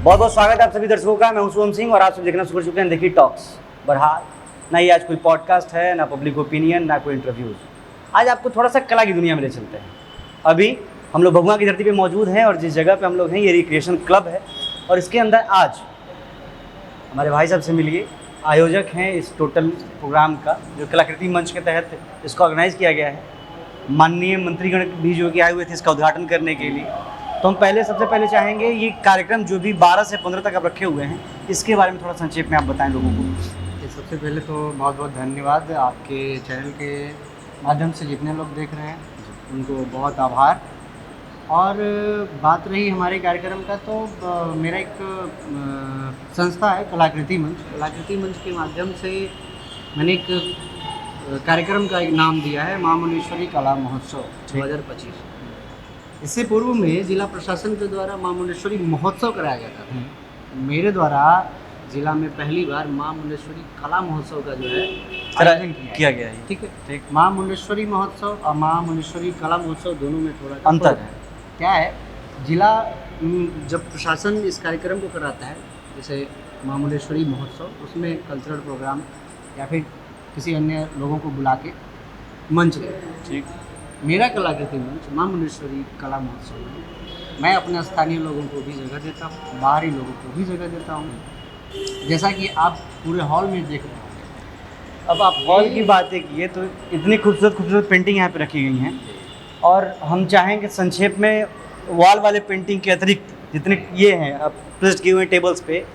बहुत बहुत स्वागत है आप सभी दर्शकों का। मैं हूं शुभम सिंह और आप सब देखना शुरू कर चुके हैं देखिए टॉक्स। बहरहाल ना ये आज कोई पॉडकास्ट है, ना पब्लिक ओपिनियन, ना कोई इंटरव्यूज़। आज आपको थोड़ा सा कला की दुनिया में ले चलते हैं। अभी हम लोग भगवान की धरती पे मौजूद हैं और जिस जगह पे हम लोग हैं ये रिक्रिएशन क्लब है और इसके अंदर आज हमारे भाई साहब से मिलिए। आयोजक हैं इस टोटल प्रोग्राम का, जो कलाकृति मंच के तहत इसको ऑर्गेनाइज़ किया गया है। माननीय मंत्रीगण भी जो कि आए हुए थे इसका उद्घाटन करने के लिए। तो हम सबसे पहले चाहेंगे ये कार्यक्रम जो भी 12 से 15 तक आप रखे हुए हैं, इसके बारे में थोड़ा संक्षेप में आप बताएं लोगों को। सबसे पहले तो बहुत बहुत धन्यवाद आपके चैनल के माध्यम से जितने लोग देख रहे हैं उनको बहुत आभार। और बात रही हमारे कार्यक्रम का, तो मेरा एक संस्था है कलाकृति मंच। कलाकृति मंच के माध्यम से मैंने एक कार्यक्रम का एक नाम दिया है माँ मुंडेश्वरी कला महोत्सव 2025। इससे पूर्व में जिला प्रशासन के द्वारा माँ मुंडेश्वरी महोत्सव कराया जाता था। मेरे द्वारा जिला में पहली बार माँ मुंडेश्वरी कला महोत्सव का जो है आयोजन किया गया है। ठीक है, ठीक। माँ मुंडेश्वरी महोत्सव और माँ मुंडेश्वरी कला महोत्सव दोनों में थोड़ा अंतर है। क्या है, जिला जब प्रशासन इस कार्यक्रम को कराता है, जैसे माँ मुंडेश्वरी महोत्सव, उसमें कल्चरल प्रोग्राम या फिर किसी अन्य लोगों को बुला के मंच देते हैं। ठीक। मेरा कलाकृति मंच माँ मुंडेश्वरी कला महोत्सव में मैं अपने स्थानीय लोगों को भी जगह देता हूँ, बाहरी लोगों को भी जगह देता हूँ। जैसा कि आप पूरे हॉल में देख रहे हैं। अब आप हॉल की बातें की है तो इतनी खूबसूरत पेंटिंग यहाँ पे रखी गई हैं और हम चाहेंगे संक्षेप में वॉल वाले पेंटिंग के अतिरिक्त जितने ये हैं अब प्लेस किए हुए टेबल्स पे,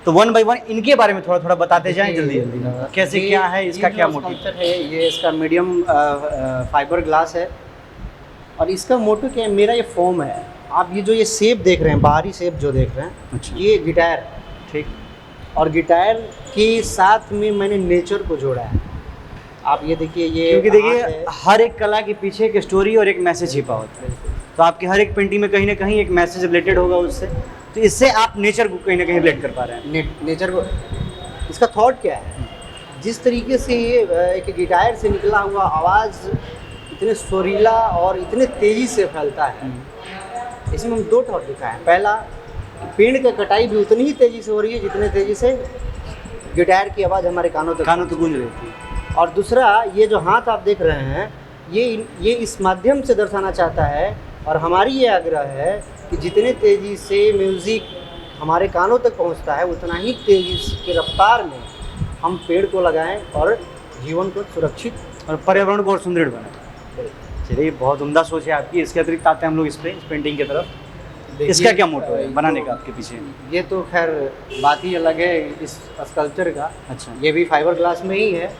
तो वन बाय वन इनके बारे में थोड़ा थोड़ा बताते जाएं जल्दी जल्दी। कैसे क्या है, इसका क्या मोटिव है? ये इसका मीडियम फाइबर ग्लास है और इसका मोटिव क्या है, मेरा ये फोम है। आप ये जो ये शेप देख रहे हैं, बाहरी शेप जो देख रहे हैं, अच्छा, ये गिटार, ठीक। और गिटार के साथ में मैंने नेचर को जोड़ा है। आप ये देखिए, ये क्योंकि देखिए हर एक कला के पीछे एक स्टोरी और एक मैसेज छिपा होता है। तो आपकी हर एक पेंटिंग में कहीं ना कहीं एक मैसेज रिलेटेड होगा उससे, तो इससे आप नेचर को कहीं ना कहीं रिलेट कर पा रहे हैं। नेचर को, इसका थॉट क्या है, जिस तरीके से ये एक गिटार से निकला हुआ आवाज़ इतने सुरीला और इतने तेज़ी से फैलता है, इसमें हम दो थॉट लिखा है। पहला, पेड़ की कटाई भी उतनी ही तेज़ी से हो रही है जितने तेज़ी से गिटार की आवाज़ हमारे कानों तक गूंज रही थी। और दूसरा, ये जो हाथ आप देख रहे हैं, ये इस माध्यम से दर्शाना चाहता है और हमारी ये आग्रह है कि जितने तेज़ी से म्यूज़िक हमारे कानों तक पहुंचता है, उतना ही तेज़ी की रफ्तार में हम पेड़ को लगाएं और जीवन को सुरक्षित और पर्यावरण को और सुंदर बनाएं। चलिए, बहुत उम्दा सोच है आपकी। इसके अतिरिक्त आते हैं हम लोग इस पेंटिंग की तरफ। इसका क्या मोटो है बनाने का आपके पीछे? ये तो खैर बात ही अलग है इस स्कल्पचर का। अच्छा, ये भी फाइबर ग्लास में ही है।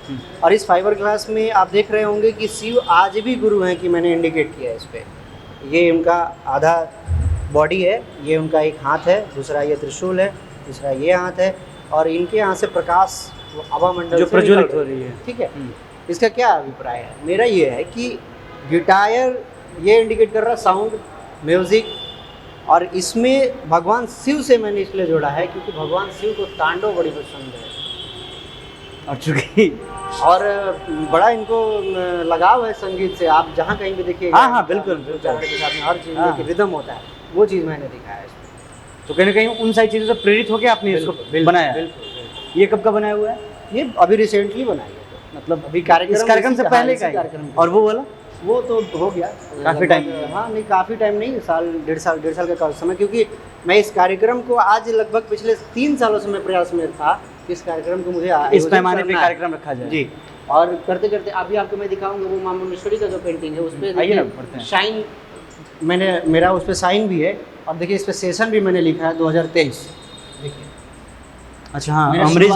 और इस फाइबर ग्लास में आप देख रहे होंगे कि शिव आज भी गुरु हैं कि मैंने इंडिकेट किया है इस पर। ये उनका आधा बॉडी है, ये उनका एक हाथ है, दूसरा ये त्रिशूल है, तीसरा ये हाथ है और इनके यहाँ से प्रकाश आभा मंडल जो प्रज्वलित हो रही है। ठीक है, इसका क्या अभिप्राय है? मेरा ये है कि गिटार ये इंडिकेट कर रहा है साउंड, म्यूज़िक, और इसमें भगवान शिव से मैंने इसलिए जोड़ा है क्योंकि भगवान शिव को तांडव बड़ी पसंद है और चूँकि और बड़ा इनको लगाव है संगीत से। आप जहाँ कहीं भी देखिए, हाँ बिल्कुल, हर चीज़ में रिदम होता है, वो चीज़ मैंने दिखाया है इसमें। तो कहीं ना कहीं उन सारी चीज़ों से प्रेरित होकर आपने इसको बनाया। बिल्कुल। ये कब का बनाया हुआ है? ये अभी रिसेंटली बनाया है, मतलब अभी इस कार्यक्रम से पहले का कार्यक्रम। और वो वाला वो तो हो गया काफ़ी टाइम। हाँ, नहीं काफ़ी टाइम नहीं, डेढ़ साल का समय, क्योंकि मैं इस कार्यक्रम को आज लगभग पिछले 3 सालों से मैं प्रयास में था कि इस कार्यक्रम को मुझे इस पैमाने पे कार्यक्रम रखा जाए जी। और करते करते अभी आपको मैं दिखाऊंगा वो माँ मुंडेश्वरी का जो पेंटिंग है, उस पर शाइन, मेरा उस पर साइन भी है। और देखिए इस पर सेशन भी मैंने लिखा है 2023। देखिए, अच्छा, हाँ, अमरीश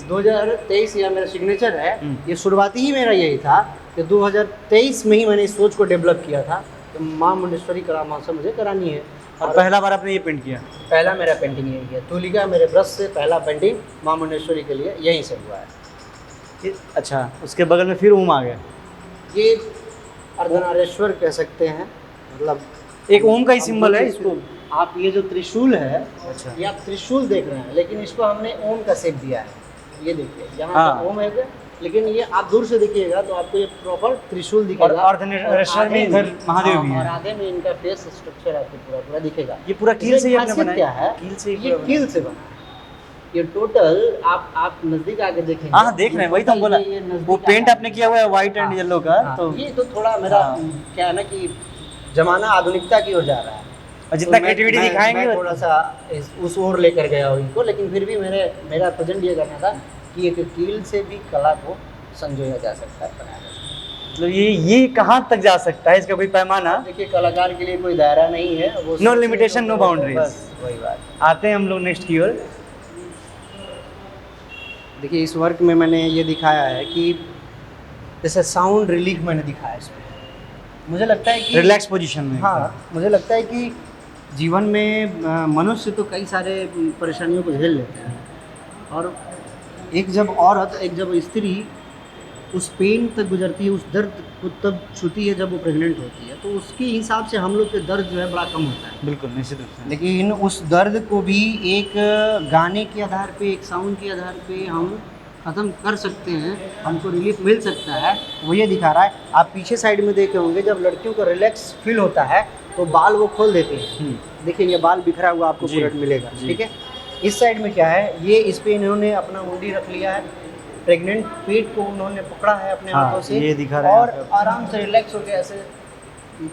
2023 या मेरा सिग्नेचर है। ये शुरुआती ही मेरा यही था कि 2023 में ही मैंने इस सोच को डेवलप किया था कि माँ मुंडेश्वरी कला महोत्सव मुझे करानी है। और पहला बार आपने ये पेंट किया? पहला मेरा पेंटिंग यही है, तुलिका मेरे ब्रश से पहला पेंटिंग माँ मुंडेश्वरी के लिए यहीं से हुआ है। अच्छा, उसके बगल में फिर ओम आ गया। ये अर्धनारेश्वर कह सकते हैं, मतलब एक ओम का ही सिंबल है इसको। आप ये जो त्रिशूल है, अच्छा, ये आप त्रिशूल देख रहे हैं, लेकिन इसको हमने ओम का शेप दिया है। ये देखिए, यहाँ हाँ। ओम है, लेकिन ये आप दूर से देखिएगा तो आपको ये प्रॉपर त्रिशूल और दिखेगा। अर्धनेश्वर में इधर महादेव भी और हैं। आधे में इनका फेस स्ट्रक्चर आपको पूरा पूरा दिखेगा। ये पूरा कील से ही आपने खासियत बनाया? क्या है, कील से ही ये पूरा कील से बना है। ये टोटल आप नजदीक आके देखेंगे। हाँ देख रहे हैं, वही तो हम बोला, ये नजदीक वो पेंट आके- आपने किया हुआ है व्हाइट एंड हाँ, येलो का, हाँ, तो ये तो थोड़ा मेरा हाँ। क्या है ना कि जमाना आधुनिकता की ओर जा रहा है। और जितना तो क्रिएटिविटी मैं दिखाएंगे थोड़ा सा उस ओर लेकर गया हूँ इनको, लेकिन फिर भी मेरा प्रेजेंट ये करना था कि एक कील से भी कला को संजोया जा सकता है, बनाया जा सकता है। मतलब ये कहाँ तक जा सकता है, इसका कोई पैमाना? देखिए कलाकार के लिए कोई दायरा नहीं है, वो No सोचे limitation, तो no boundaries। बस वही बात। आते हैं हम लोग नेक्स्ट की ओर। देखिए इस वर्क में मैंने ये दिखाया है कि जैसे साउंड रिलीफ मैंने दिखाया इसमें। मुझे लगता है कि रिलैक्स पोजीशन में। हाँ, मुझे लगता है कि जीवन में मनुष्य तो कई सारे परेशानियों को झेल लेते हैं, और एक जब स्त्री उस पेन तक गुजरती है, उस दर्द को तब छूती है जब वो प्रेग्नेंट होती है, तो उसके हिसाब से हम लोग के दर्द जो है बड़ा कम होता है। बिल्कुल निश्चित रूप से। लेकिन उस दर्द को भी एक गाने के आधार पे, एक साउंड के आधार पे हम ख़त्म कर सकते हैं, हमको रिलीफ मिल सकता है, वो ये दिखा रहा है। आप पीछे साइड में देखे होंगे, जब लड़कियों को रिलैक्स फील होता है तो बाल वो खोल देते हैं। देखिए ये बाल बिखरा हुआ आपको जी, पूरा मिलेगा, जी। ठीक है। इस साइड में क्या है, ये इस पे इन्होंने अपना मुंडी रख लिया है, प्रेग्नेंट पेट को उन्होंने पकड़ा है अपने हाँ, हाथों से, ये दिखा रहे हैं और यहाँ पे। आराम से रिलैक्स होकर ऐसे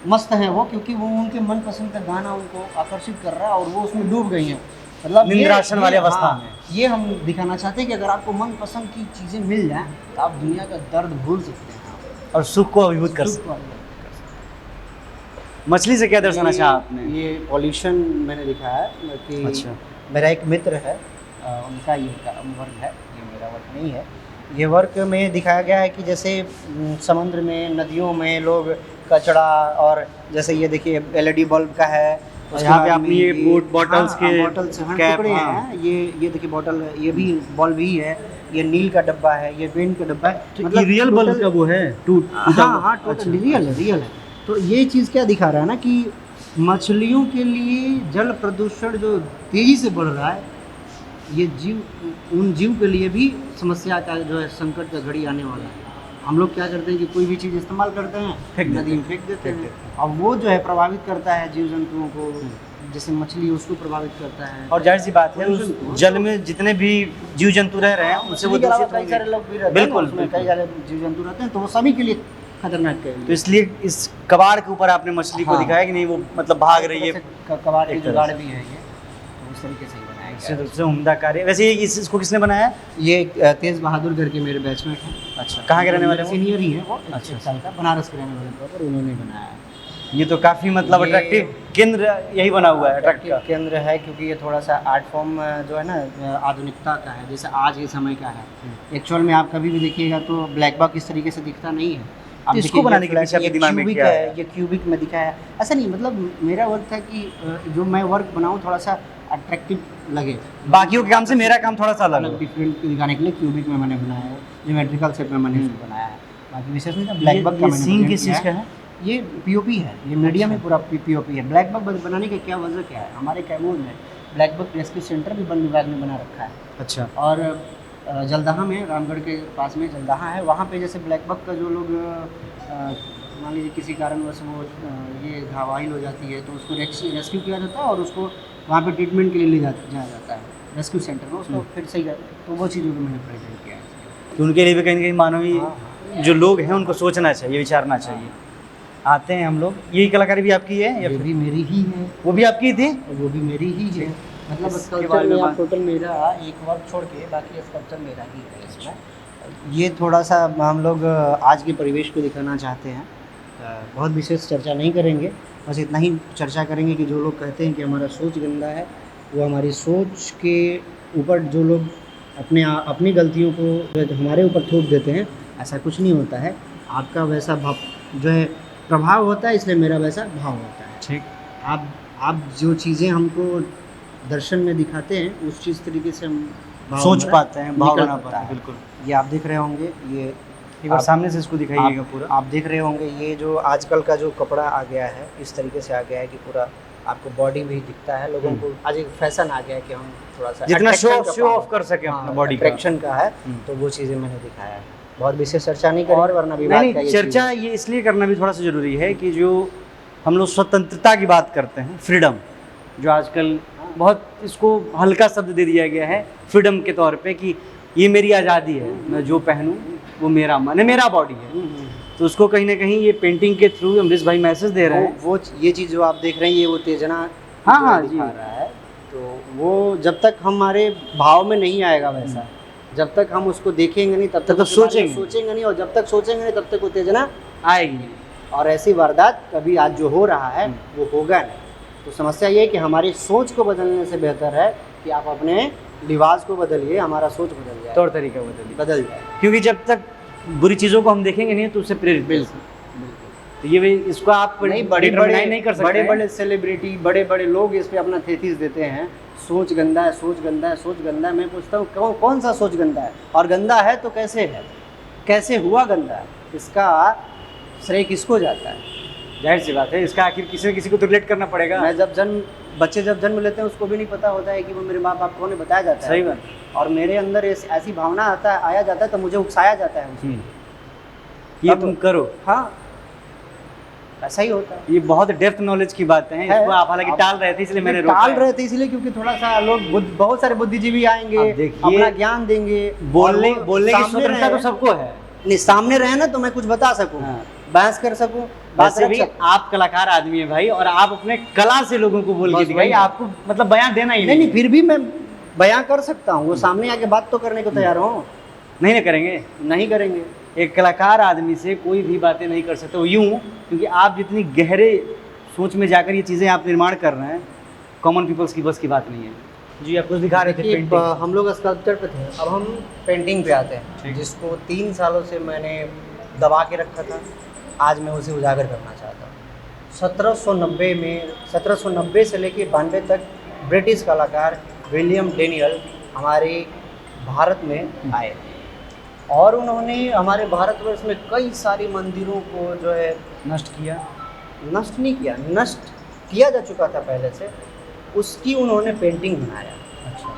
मस्त हैं वो, क्योंकि वो उनके मनपसंद का गाना उनको आकर्षित कर रहा है और वो उसमें डूब गई हैं। मतलब निंद्रासन वाली अवस्था में। ये हम दिखाना चाहते हैं कि अगर आपको मनपसंद की चीज़ें मिल जाएं तो आप दुनिया का दर्द भूल सकते हैं और सुख को अभिभूत कर सकते हैं। मछली से क्या दर्शाना चाहा आपने? ये पॉल्यूशन मैंने दिखाया है कि अच्छा। मेरा एक मित्र है, उनका ये वर्क है, ये मेरा वर्क नहीं है। ये वर्क में दिखाया गया है कि जैसे समुद्र में, नदियों में लोग कचरा, और जैसे ये देखिए एलईडी बल्ब का है, उसके यहाँ पे बाद आपने में ये बॉटल्स के बॉटल्स कैप, टुकड़े हाँ। हैं। ये देखिए बॉटल, ये भी बल्ब ही है, ये नील का डब्बा है, ये पेन का डब्बा है। मतलब रियल बल्ब total- का वो है हाँ, टोटल रियल है। तो ये चीज़ क्या दिखा रहा है ना कि मछलियों के लिए जल प्रदूषण जो तेज़ी से बढ़ रहा है, ये उन जीव के लिए भी समस्या का जो है संकट का घड़ी आने वाला है। हम लोग क्या करते हैं कि कोई भी चीज़ इस्तेमाल करते हैं, नदी में फेंक देते हैं, अब वो जो है प्रभावित करता है जीव जंतुओं को, जैसे मछली उसको प्रभावित करता है। और जाहिर सी बात है उस जल में जितने भी जीव जंतु रह रहे हैं उनसे वो मछली के अलावा दूषित कई सारे होंगे। लोग भी रहते हैं ना, बिल्कुल, उसमें बिल्कुल। कई सारे जीव जंतु रहते हैं, तो वो सभी के लिए खतरनाक है। तो इसलिए इस कबाड़ के ऊपर आपने मछली को हाँ। दिखाया कि नहीं वो मतलब भाग रही है। कबाड़ की एक तरह जुगाड़ से। भी है ये, तो उस तरीके से ही बनाया निश्चित गया है। रूप से उम्दा कार्य। वैसे ये इसको किसने बनाया? ये तेज बहादुर करके मेरे बैचमेट हैं। अच्छा, कहाँ के रहने वाले हैं वो? सीनियर ही है वो, अच्छा। एक साल का, बनारस के रहने वाले प्रॉपर, उन्होंने बनाया है। ये तो काफी मतलब ये- अट्रैक्टिव केंद्र यही बना हुआ है अट्रैक्ट का। केंद्र है, क्योंकि ये थोड़ा सा आर्ट फॉर्म जो है ना आधुनिकता का है, जैसे आज के समय का है। एक्चुअल में आप कभी भी देखिएगा तो ब्लैक बॉक्स इस तरीके से दिखता नहीं है। आप तो इसको देखिए, बनाने ये के flat- पीछे आपके ये दिमाग में क्यूबिक क्या है, है? ये क्यूबिक में दिखाया है। ऐसा नहीं, मतलब मेरा वर्क था कि जो मैं वर्क बनाऊँ थोड़ा सा अट्रैक्टिव लगे। बाकियों के काम से मेरा काम थोड़ा सा अलग अलग है। डिफरेंट दिखाने के लिए क्यूबिक में मैंने बनाया है, ज्योमेट्रिकल शेप में मैंने इसको बनाया है। बाकी विशेष नहीं था, ब्लैक बग का मैंने सीन present किस किया चीज़ का है? ये पीओपी है, ये मीडियम में पूरा पीओपी है। ब्लैक बग बनाने का क्या वजह क्या है, हमारे कैमूर में ब्लैक बग रेस्क्यू सेंटर भी वन विभाग ने बना रखा है, अच्छा। और जलदहा में, रामगढ़ के पास में जलदहा है, वहाँ पे जैसे ब्लैक बग का जो लोग मान लीजिए किसी कारणवश वो ये घायल हो जाती है, तो उसको रेस्क्यू किया जाता है और उसको वहाँ पे ट्रीटमेंट के लिए ले जाया जाता है रेस्क्यू सेंटर में, उसको फिर सही तो वो चीज़ों को मैंने प्रेजेंट किया है। तो उनके लिए भी कहीं ना कहीं मानवीय हाँ। जो लोग हैं उनको सोचना चाहिए, विचारना चाहिए। आते हैं हम लोग, यही कलाकारी भी आपकी है या ये फिर भी मेरी ही है, वो भी आपकी थी? और वो भी मेरी ही है। मतलब इसके स्कल्पचर बारे में में आप बात- टोटल मेरा एक वर्क छोड़ के बाकी स्कल्पचर मेरा ही है इसमें। ये थोड़ा सा हम लोग आज के परिवेश को दिखाना चाहते हैं, बहुत विशेष चर्चा नहीं करेंगे, बस इतना ही चर्चा करेंगे कि जो लोग कहते हैं कि हमारा सोच गंदा है, वो हमारी सोच के ऊपर जो लोग अपनी गलतियों को जो हमारे ऊपर थोप देते हैं, ऐसा कुछ नहीं होता है। आपका वैसा भाव जो है प्रभाव होता है, इसलिए मेरा वैसा भाव होता है। ठीक। आप जो चीज़ें हमको दर्शन में दिखाते हैं, उस चीज़ तरीके से हम भाव सोच हमारा पाते हैं, भाव निकल बना पाता पाते हैं। है। बिल्कुल। ये आप देख रहे होंगे, ये एक बार आप- सामने से इसको दिखाइएगा पूरा। आप देख रहे होंगे, ये जो आजकल का जो कपड़ा आ गया है, इस तरीके से आ गया है कि पूरा आपको बॉडी भी दिखता है। लोगों को आज एक फैशन आ गया है कि हम थोड़ा सा जितना attraction का शो पावर- ऑफ कर सके अपना हाँ, बॉडी का। attraction का है, हम्म। तो वो चीज़ें मैंने दिखाया है। बहुत विशेष चर्चा नहीं करेंगे वरना विवाद नहीं का नहीं, ये चर्चा ये इसलिए करना भी थोड़ा सा ज़रूरी है कि जो हम लोग स्वतंत्रता की बात करते हैं, फ्रीडम, जो आजकल बहुत इसको हल्का शब्द दे दिया गया है फ्रीडम के तौर पे कि ये मेरी आज़ादी है, मैं जो पहनूं वो मेरा मन है, मेरा बॉडी है। तो उसको कहीं ना कहीं ये पेंटिंग के थ्रू अमरीश भाई मैसेज दे रहे हैं। वो ये चीज़ जो आप देख रहे हैं ये वो उत्तेजना हाँ, जो हाँ, दिखा जी। रहा है, तो वो जब तक हमारे भाव में नहीं आएगा वैसा, जब तक हम उसको देखेंगे नहीं तब तक उसके बारे में सोचेंगे नहीं, और जब तक सोचेंगे नहीं तब तक उत्तेजना आएगी। और ऐसी वारदात कभी आज जो हो रहा है वो होगा नहीं। तो समस्या ये है कि हमारी सोच को बदलने से बेहतर है कि आप अपने लिबास को बदलिए, हमारा सोच बदल जाए, तौर तरीका बदल जाए। क्योंकि जब तक बुरी चीज़ों को हम देखेंगे नहीं तो उससे प्रेरित बिल्कुल तो ये भी इसको आप नहीं, determine नहीं कर सकते बड़े हैं। बड़े सेलिब्रिटी, बड़े बड़े लोग इस पे अपना थेसिस देते हैं, सोच गंदा है, सोच गंदा है, सोच गंदा है। मैं पूछता हूँ कौन सा सोच गंदा है, और गंदा है तो कैसे है, कैसे हुआ गंदा है, इसका श्रेय किसको जाता है? जाहिर सी बात है, इसका आखिर किसी न किसी को तो रिलेट करना पड़ेगा। बच्चे जब जन्म लेते हैं उसको भी नहीं पता होता है कि वो मेरे माँ बाप कौन है, बताया जाता है। सही बात। और मेरे अंदर ऐसी भावना आया जाता है तो मुझे उकसाया जाता है उसमें। ये अब- तुम करो। हाँ, ऐसा ही होता है। ये बहुत डेप्थ नॉलेज की बातें हैं, इसको आप हालांकि टाल रहे थे इसलिए मैंने रोका टाल है। रहे थे इसलिए क्योंकि थोड़ा सा लोग बहुत सारे बुद्धिजीवी आएंगे, अब देखिए, अपना ज्ञान देंगे, बोलने और वो बोलने की सामने स्वतंत्रता तो रहे- सबको है। नहीं, सामने रहे ना तो मैं कुछ बता सकूं, हाँ। बहस कर सकूं, बात वैसे रख भी सकूं। आप कलाकार आदमी है भाई, और आप अपने कला से लोगों को बोल के बस दिखाइए, वही। आपको मतलब बयान देना ही नहीं, फिर भी मैं बयां कर सकता हूँ, वो सामने आके बात तो करने को तैयार हूँ। नहीं ना करेंगे। नहीं करेंगे। एक कलाकार आदमी से कोई भी बातें नहीं कर सकते, वो यूँ क्योंकि आप जितनी गहरे सोच में जाकर ये चीज़ें आप निर्माण कर रहे हैं, कॉमन पीपल्स की बस की बात नहीं है। जी, आप कुछ दिखा रहे थे देखिए, पेंटिंग। हम लोग स्कल्पचर पे थे, अब हम पेंटिंग पे आते हैं, ठीक। जिसको 3 सालों से मैंने दबा के रखा था। आज मैं उसे उजागर करना चाहता हूँ। 1790 से लेके 92 तक ब्रिटिश कलाकार विलियम डेनियल हमारे भारत में आए, और उन्होंने हमारे भारतवर्ष में कई सारी मंदिरों को जो है नष्ट किया। नष्ट नहीं किया, नष्ट किया जा चुका था पहले से, उसकी उन्होंने पेंटिंग बनाया। अच्छा।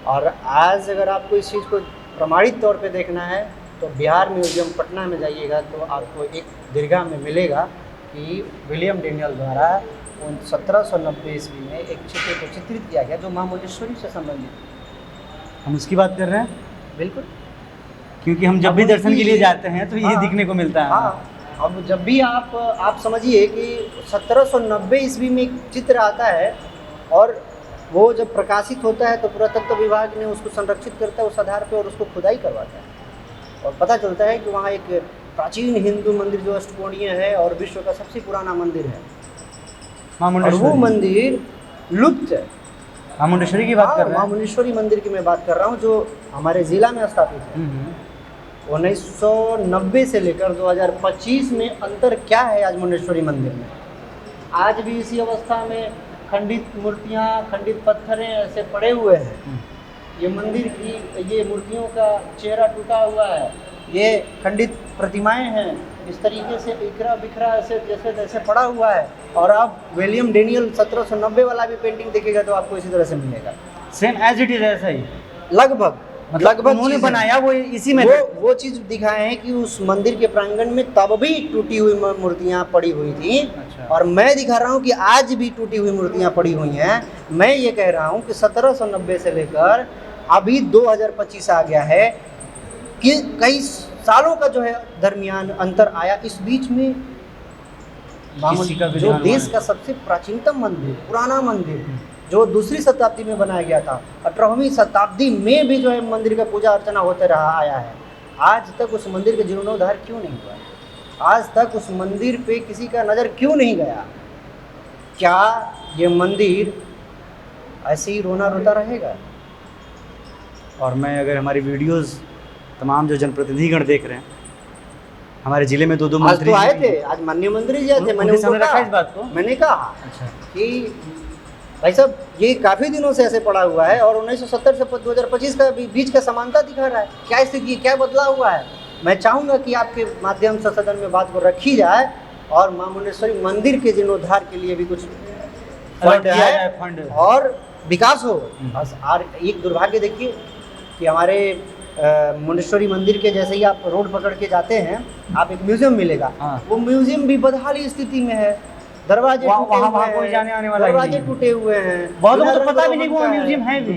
और आज अगर आपको इस चीज़ को प्रमाणित तौर पे देखना है तो बिहार म्यूजियम पटना में जाइएगा तो आपको एक दीर्घा में मिलेगा कि विलियम डेनियल द्वारा 1790 ईस्वी में एक चित्र को चित्रित किया गया जो माँ मुंडेश्वरी से संबंधित। हम उसकी बात कर रहे हैं, बिल्कुल, क्योंकि हम जब भी दर्शन के लिए जाते हैं तो ये हाँ, दिखने को मिलता है। हाँ, अब जब भी आप समझिए कि 1790 ईस्वी में एक चित्र आता है, और वो जब प्रकाशित होता है तो पुरातत्व विभाग ने उसको संरक्षित करता है उस आधार पे, और उसको खुदाई करवाता है, और पता चलता है कि वहाँ एक प्राचीन हिंदू मंदिर जो अष्टकोणीय है और विश्व का सबसे पुराना मंदिर है, माँ और वो मुंडेश्वरी। मंदिर लुप्त है। माँ मुंडेश्वरी की बात कर रहे माँ हैं। मुंडेश्वरी मंदिर की मैं बात कर रहा हूँ जो हमारे ज़िला में स्थापित है। 1990 से लेकर 2025 में अंतर क्या है आज मुंडेश्वरी मंदिर में? आज भी इसी अवस्था में खंडित मूर्तियाँ, खंडित पत्थरें ऐसे पड़े हुए हैं। ये मंदिर की ये मूर्तियों का चेहरा टूटा हुआ है, ये खंडित प्रतिमाएं हैं, इस तरीके से इकरा बिखरा ऐसे जैसे तैसे पड़ा हुआ है। और आप विलियम डेनियल 1790 वाला भी पेंटिंग देखेगा तो आपको इसी तरह से मिलेगा, सेम एज इट इज, ऐसा ही लगभग उन्होंने चीज़ है। बनाया वो इसी में। वो चीज़ दिखाए हैं कि उस मंदिर के प्रांगण में तब भी टूटी हुई मूर्तियाँ पड़ी हुई थी। अच्छा। और मैं दिखा रहा हूँ कि आज भी टूटी हुई मूर्तियाँ पड़ी हुई हैं। मैं ये कह रहा हूँ कि 1790 से लेकर अभी 2025 आ गया है कि कई सालों का जो है दरमियान अंतर आया। इस बीच में किसी का भी जो ध्यान देश माने। का सबसे प्राचीनतम मंदिर, पुराना मंदिर जो दूसरी शताब्दी में बनाया गया था, 18वीं शताब्दी में भी जो है मंदिर का पूजा अर्चना होते रहा आया है, आज तक उस मंदिर के जीर्णोद्धार क्यों नहीं हुआ? आज तक उस मंदिर पे किसी का नज़र क्यों नहीं गया? क्या ये मंदिर ऐसे ही रोना रोता रहेगा? और मैं अगर हमारी वीडियोस तमाम जो जनप्रतिनिधिगण देख रहे हैं, हमारे जिले में 2-2 आज मंत्री तो आए थे, आज माननीय मंत्री जी आए थे, मैंने उनके सामने उनको रखा कहा, इस बात को। मैंने कहा अच्छा। कि भाई साहब ये काफ़ी दिनों से ऐसे पड़ा हुआ है और 1970 से 2025 का बीच का समानता दिखा रहा है। क्या स्थिति, क्या बदला हुआ है? मैं चाहूँगा कि आपके माध्यम से सदन में बात को रखी जाए और माँ मुंडेश्वरी मंदिर के जीर्णोद्धार के लिए भी कुछ फंड किया जाए, है फंड। और विकास हो। और एक दुर्भाग्य देखिए कि हमारे मुंडेश्वरी मंदिर के जैसे ही आप रोड पकड़ के जाते हैं, आप एक म्यूजियम मिलेगा। हाँ। वो म्यूजियम भी बदहाली स्थिति में है, दरवाजे टूटे वहाँ हुए कोई हैं, जाने आने वाला ही दरवाजे नहीं है। टूटे हुए हैं, बहुत लोगों को बिना तो पता भी रंग नहीं कि रोगन वहाँ का म्यूजियम है भी।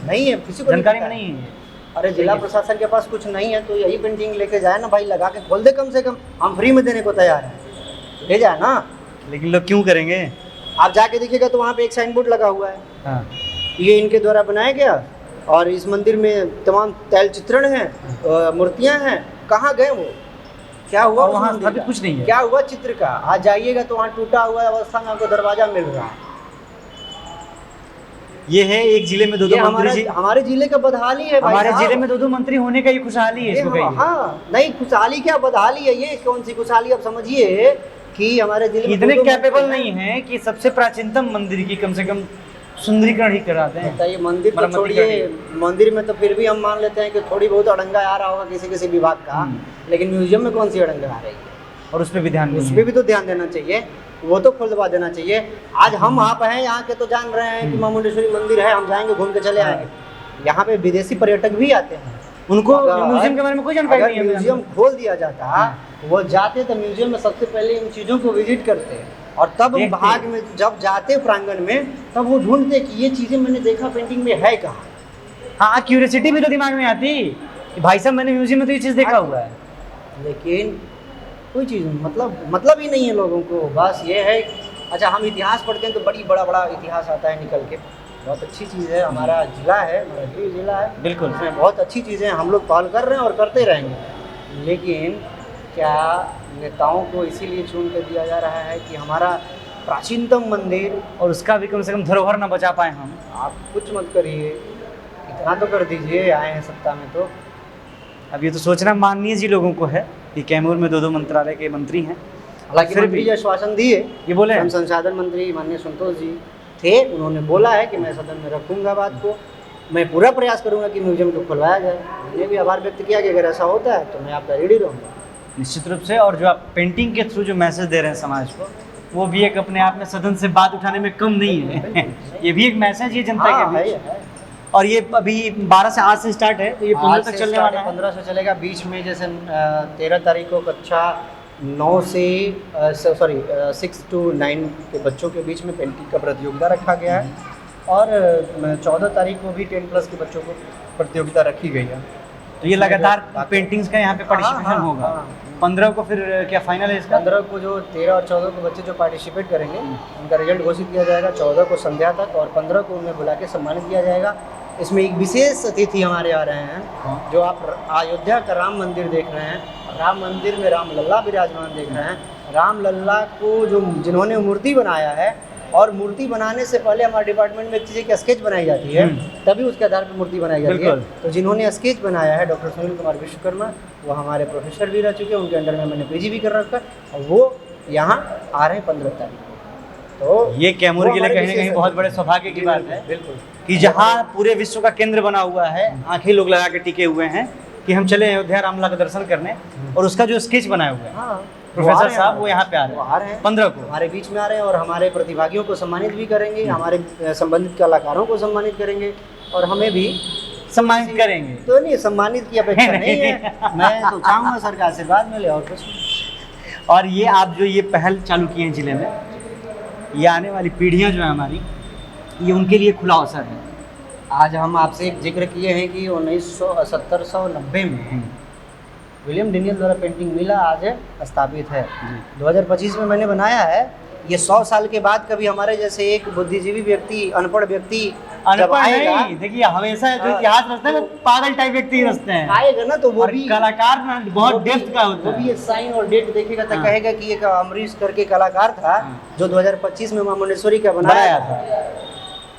नहीं है, किसी को जानकारी पता में है। नहीं है। अरे जिला प्रशासन के पास कुछ नहीं है तो यही पेंटिंग लेके जाए ना भाई, लगा के खोल दे कम से कम, हम फ्री में देने को तैयार हैं, ले जाए ना। लेकिन लोग क्यों करेंगे? आप जाके देखिएगा तो वहाँ पे एक साइन बोर्ड लगा हुआ है, हाँ। ये इनके द्वारा बनाया गया और इस मंदिर में तमाम तैल चित्रण हैं, मूर्तियाँ हैं। कहाँ गए वो, क्या हुआ और उस वहाँ मंदिर अभी का? कुछ नहीं है। क्या हुआ चित्र का? आज जाइएगा तो वहाँ टूटा हुआ अवस्था में आपको दरवाजा मिल रहा है। ये है एक जिले में दो ये मंत्री। हमारे जिले का बदहाली है भाई हमारे साहब। जिले में दो मंत्री होने का ये खुशहाली है, ये इसको कहिए। हाँ, नहीं खुशहाली क्या बदहाली है, ये कौन सी खुशहाली? आप समझिए कि हमारे जिले में इतने दो कैपेबल मंत्री नहीं है कि सबसे प्राचीनतम मंदिर की कम से कम सुंदरीकरण ही कराते हैं। बताइए, मंदिर तो मरम्मती छोड़िए, मंदिर में तो फिर भी हम मान लेते हैं कि थोड़ी बहुत अड़ंगा आ रहा होगा किसी किसी विभाग का, लेकिन म्यूजियम में कौन सी अड़ंगा आ रही है? और उस पर भी ध्यान उस नहीं पर है। भी तो ध्यान देना चाहिए, वो तो खुलवा देना चाहिए। आज हम आप हैं यहाँ के तो जान रहे हैं कि मां मुंडेश्वरी मंदिर है, हम जाएंगे घूम के चले आएंगे। यहाँ पे विदेशी पर्यटक भी आते हैं, उनको अगर- म्यूजियम के बारे में कोई जानकारी अगर नहीं है। म्यूजियम खोल दिया जाता, वो जाते तो म्यूजियम में सबसे पहले इन चीज़ों को विजिट करते और तब देखते। भाग में जब जाते प्रांगण में, तब वो ढूंढते कि ये चीज़ें मैंने देखा पेंटिंग में है कहाँ। हाँ, क्यूरियोसिटी भी तो दिमाग में आती कि भाई साहब मैंने म्यूजियम में तो ये चीज़ देखा हुआ है। लेकिन कोई चीज़ मतलब ही नहीं है लोगों को। बस ये है, अच्छा हम इतिहास पढ़ते हैं तो बड़ा इतिहास आता है निकल के, बहुत अच्छी चीज़ है। हमारा जिला है, हमारा गृह जिला है, बिल्कुल। इसमें बहुत अच्छी चीज़ें हम लोग पहल कर रहे हैं और करते रहेंगे। लेकिन क्या नेताओं को इसीलिए चुन कर दिया जा रहा है कि हमारा प्राचीनतम मंदिर, और उसका भी कम से कम धरोहर ना बचा पाए हम। आप कुछ मत करिए, इतना तो कर दीजिए, आए हैं सत्ता में तो। अब ये तो सोचना माननीय जी लोगों को है कि कैमूर में दो मंत्रालय के मंत्री हैं। हालांकि फिर मंत्री भी जी आश्वासन दिए, ये बोले श्रम संसाधन मंत्री माननीय संतोष जी थे, उन्होंने बोला है कि मैं सदन में रखूंगा बात को, मैं पूरा प्रयास करूंगा कि म्यूजियम को खुलवाया जाए। मैंने भी आभार व्यक्त किया कि अगर ऐसा होता है तो मैं आपका रेडी रहूँगा। निश्चित रूप से। और जो आप पेंटिंग के थ्रू जो मैसेज दे रहे हैं समाज को, वो भी एक अपने आप में सदन से बात उठाने में कम नहीं है। ये भी एक मैसेज है जनता के है, बीच। है। और ये अभी 12 से आज से स्टार्ट है, तो ये 15 तक चलने वाला है। 15 से चलेगा। बीच में जैसे 13 तारीख को कक्षा 9 से 6 to 9 के बच्चों के बीच में पेंटिंग का प्रतियोगिता रखा गया है और 14 तारीख को भी 10+ के बच्चों को प्रतियोगिता रखी गई है। तो ये लगातार पेंटिंग्स का यहाँ पे हाँ, पार्टिसिपेशन होगा। हाँ। 15 को फिर क्या फाइनल है इसका? 15 को जो 13 और 14 को बच्चे जो पार्टिसिपेट करेंगे उनका रिजल्ट घोषित किया जाएगा 14 को संध्या तक, और 15 को उन्हें बुला के सम्मानित किया जाएगा। इसमें एक विशेष अतिथि हमारे आ रहे हैं, जो आप अयोध्या का राम मंदिर देख रहे हैं, राम मंदिर में राम लल्ला विराजमान देख रहे हैं। राम लल्ला को जिन्होंने मूर्ति बनाया है, और मूर्ति बनाने से पहले हमारे डिपार्टमेंट में एक चीज़ की स्केच बनाई जाती है, तभी उसके आधार पर मूर्ति बनाई जाती है। तो जिन्होंने स्केच बनाया है डॉक्टर सुनील कुमार विश्वकर्मा, वो हमारे प्रोफेसर भी रह चुके हैं, उनके अंडर में मैंने PG भी कर रखा है, और वो यहाँ आ रहे हैं 15 तारीख को। तो ये कैमूर के लिए कहीं ना कहीं बहुत बड़े सौभाग्य की बात है। बिल्कुल, कि जहाँ पूरे विश्व का केंद्र बना हुआ है, आंखें लोग लगा के टिके हुए हैं कि हम चले अयोध्या रामलला का दर्शन करने, और उसका जो स्केच बनाया हुआ है हाँ, प्रोफेसर साहब वो यहाँ पे आ रहे हैं 15 को हमारे बीच में आ रहे हैं, और हमारे प्रतिभागियों को सम्मानित भी करेंगे, हमारे संबंधित कलाकारों को सम्मानित करेंगे, और हमें भी सम्मानित करेंगे। तो नहीं, सम्मानित की अपेक्षा नहीं है, मैं तो चाहूँगा सर का आशीर्वाद मिले और कुछ नहीं। और ये आप जो ये पहल चालू किए हैं जिले में, ये आने वाली पीढ़ियाँ जो है हमारी, ये उनके लिए खुला अवसर है। आज हम आपसे एक जिक्र किए हैं कि 1790 में विलियम डेनियल द्वारा पेंटिंग मिला आज स्थापित है। 2025 में मैंने बनाया है। ये 100 साल के बाद कभी हमारे जैसे एक बुद्धिजीवी व्यक्ति, अनपढ़ व्यक्ति जब अनपढ़ आएगा, नहीं, देखिए हमेशा जो इतिहास रचते हैं वो पागल टाइप व्यक्ति ही रचते हैं। आएगा ना, तो वो और भी कलाकार ना बहुत डेप्थ का होता वो भी है। ये साइन और डेट देखेगा तो हाँ। कहेगा कि एक अमरीश करके कलाकार था हाँ। जो 2025 में मां मुंडेश्वरी का बनाया था।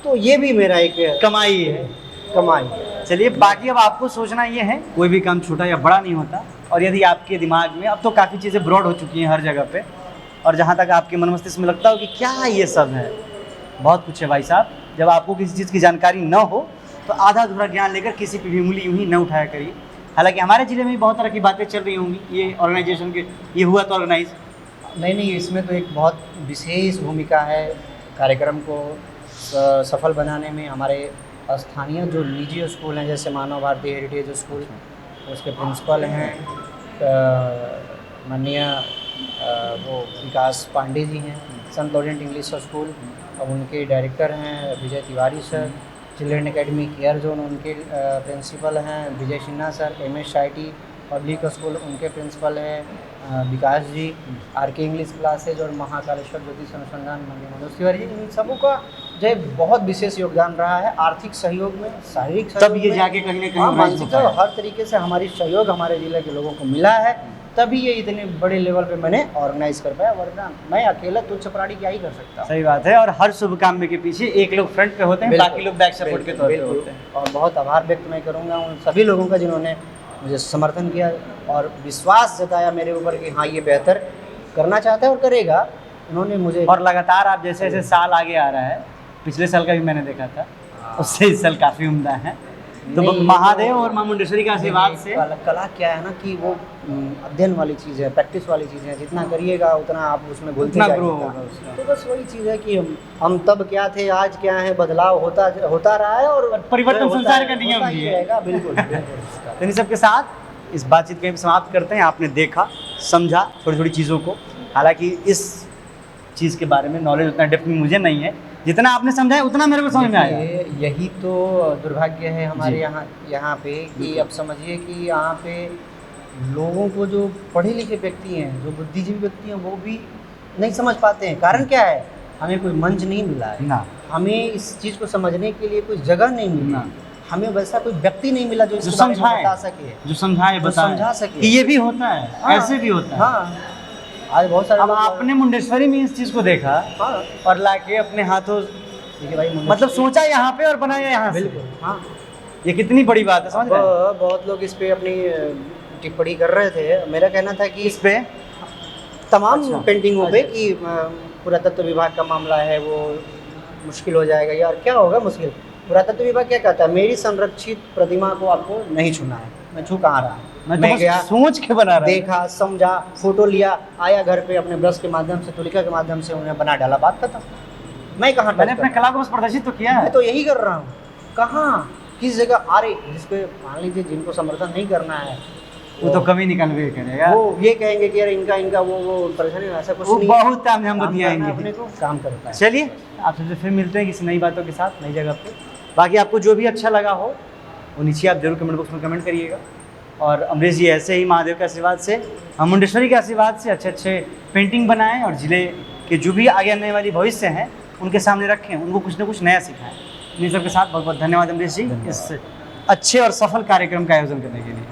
तो ये भी मेरा एक कमाई है। कमाई। चलिए, बाकी अब आपको सोचना ये है, कोई भी काम छोटा या बड़ा नहीं होता, और यदि आपके दिमाग में अब तो काफ़ी चीज़ें ब्रॉड हो चुकी हैं हर जगह पे, और जहाँ तक आपके मन मस्तिष्क में लगता हो कि क्या ये सब है, बहुत कुछ है भाई साहब। जब आपको किसी चीज़ की जानकारी न हो तो आधा अधूरा ज्ञान लेकर किसी पे भी उंगली यूँ ही न उठाया करिए। हालांकि हमारे ज़िले में भी बहुत तरह की बातें चल रही होंगी, ये ऑर्गेनाइजेशन के, ये हुआ तो ऑर्गेनाइज नहीं, इसमें तो एक बहुत विशेष भूमिका है कार्यक्रम को सफल बनाने में हमारे स्थानीय जो निजी स्कूल हैं जैसे मानव भारती हेरिटेज स्कूल, उसके प्रिंसिपल हैं माननीय वो विकास पांडे जी हैं, संत लॉरेंट इंग्लिश स्कूल, अब उनके डायरेक्टर हैं Vijay Tiwari sir. Children academy care zone उनके प्रिंसिपल हैं Vijay Sinha sir. MSIT public school उनके प्रिंसिपल हैं Vikas ji. RK English classes और महाकालेश्वर ज्योतिष अनुसंधान मंदिर मनोज तिवारी जी, इन सबों का जो है बहुत विशेष योगदान रहा है आर्थिक सहयोग में, शारीरिक तब सहयोग ये में, जाके कहीं ना कहीं हाँ, organize मानसिक हो पाया। सहयोग, हर तरीके से हमारी सहयोग हमारे जिले के लोगों को मिला है, तभी ये इतने बड़े लेवल पे मैंने ऑर्गेनाइज कर पाया, वरना मैं अकेला तुच्छ प्राणी क्या ही कर सकता हूँ। सही बात है। और हर शुभ काम में के पीछे एक लोग फ्रंट पे होते हैं, बिल्कुल, बाकी लोग बैक सपोर्ट के तौर पे बिल्कुल। होते हैं। और बहुत आभार व्यक्त मैं करूँगा उन सभी लोगों का जिन्होंने मुझे समर्थन किया और विश्वास जताया मेरे ऊपर कि हाँ ये बेहतर करना चाहता है और करेगा। उन्होंने मुझे और लगातार आप जैसे जैसे साल आगे आ रहा है, पिछले साल का भी मैंने देखा था, उससे इस साल काफ़ी उम्दा है। तो नहीं, महादेव और मां मुंडेश्वरी के आशीर्वाद से कला क्या है ना कि वो अध्ययन वाली चीज़ है, प्रैक्टिस वाली चीज़ है, जितना करिएगा उतना आप उसमें घुलते उतना जाइएगा। ग्रो होगा उसका। तो बस वही चीज़ है कि हम तब क्या थे, आज क्या है, बदलाव होता रहा है और परिवर्तन होता संसार है, का नियम होता भी ही है। रहेगा। बिल्कुल बिल्कुल। तो इन सबके साथ इस बातचीत को समाप्त करते हैं। आपने देखा, समझा छोटी छोटी चीज़ों को, हालांकि इस चीज़ के बारे में नॉलेज उतना डेप्थ में मुझे नहीं है, जितना आपने समझा है उतना मेरे को समझ में आया। यही तो दुर्भाग्य है हमारे जी। यहाँ पे कि अब समझिए कि यहाँ पे लोगों को जो पढ़े लिखे व्यक्ति हैं, जो बुद्धिजीवी व्यक्ति हैं, वो भी नहीं समझ पाते हैं। कारण क्या है, हमें कोई मंच नहीं मिला है, ना हमें इस चीज़ को समझने के लिए कोई जगह नहीं मिली, ना। हमें वैसा कोई व्यक्ति नहीं मिला जो जो इसके बारे में समझाए, बता सके, जो समझाए, जो बताए समझा सके कि ये भी होता है, हाँ, ऐसे भी होता है। हाँ, आज बहुत सारे अब लोग- आपने मुंडेश्वरी में इस चीज़ को देखा हाँ, और लाके अपने हाथों देखिए भाई मतलब सोचा यहाँ पे और बनाया यहाँ से, बिल्कुल हाँ। ये कितनी बड़ी बात है, समझ रहे हैं? बहुत लोग इस पे अपनी टिप्पणी कर रहे थे। मेरा कहना था कि इस पे तमाम अच्छा, पेंटिंगों पे अच्छा। कि पुरातत्व विभाग का मामला है, वो मुश्किल हो जाएगा। यार क्या होगा मुश्किल, पुरातत्व विभाग क्या कहता है, मेरी संरक्षित प्रतिमा को आपको नहीं छूना है। मैं छू कहाँ रहा, मैं तो गया, बस सोच के बना रहा हूँ। देखा, समझा, फोटो लिया, आया घर पे, अपने ब्रश के माध्यम से, तुलिका के माध्यम से उन्हें बना डाला, बात खत्म। मैं कहाँ मैंने touch अपने कर- कला को बस प्रदर्शित तो किया मैं है। तो यही कर रहा हूँ। कहाँ किस जगह, अरे जिसको मान लीजिए जिनको समर्थन नहीं करना है वो तो कभी निकलवे करेगा, वो ये कहेंगे कि यार इनका वो परेशानी, ऐसा कुछ वो नहीं बहुत टाइम हम काम करना है बतियाएंगे। अपने को, काम करता है। चलिए आप सबसे फिर मिलते हैं किसी नई बातों के साथ, नई जगह पे। बाकी आपको जो भी अच्छा लगा हो वो नीचे आप जरूर कमेंट बॉक्स में कमेंट करिएगा। और अमरीश जी ऐसे ही महादेव के आशीर्वाद से, हम मुंडेश्वरी के आशीर्वाद से अच्छे अच्छे पेंटिंग बनाएं और ज़िले के जो भी आगे आने वाली भविष्य हैं उनके सामने रखें, उनको कुछ ना कुछ नया सिखाएं। इन सबके साथ बहुत बहुत धन्यवाद अमरीश जी इस अच्छे और सफल कार्यक्रम का आयोजन करने के लिए।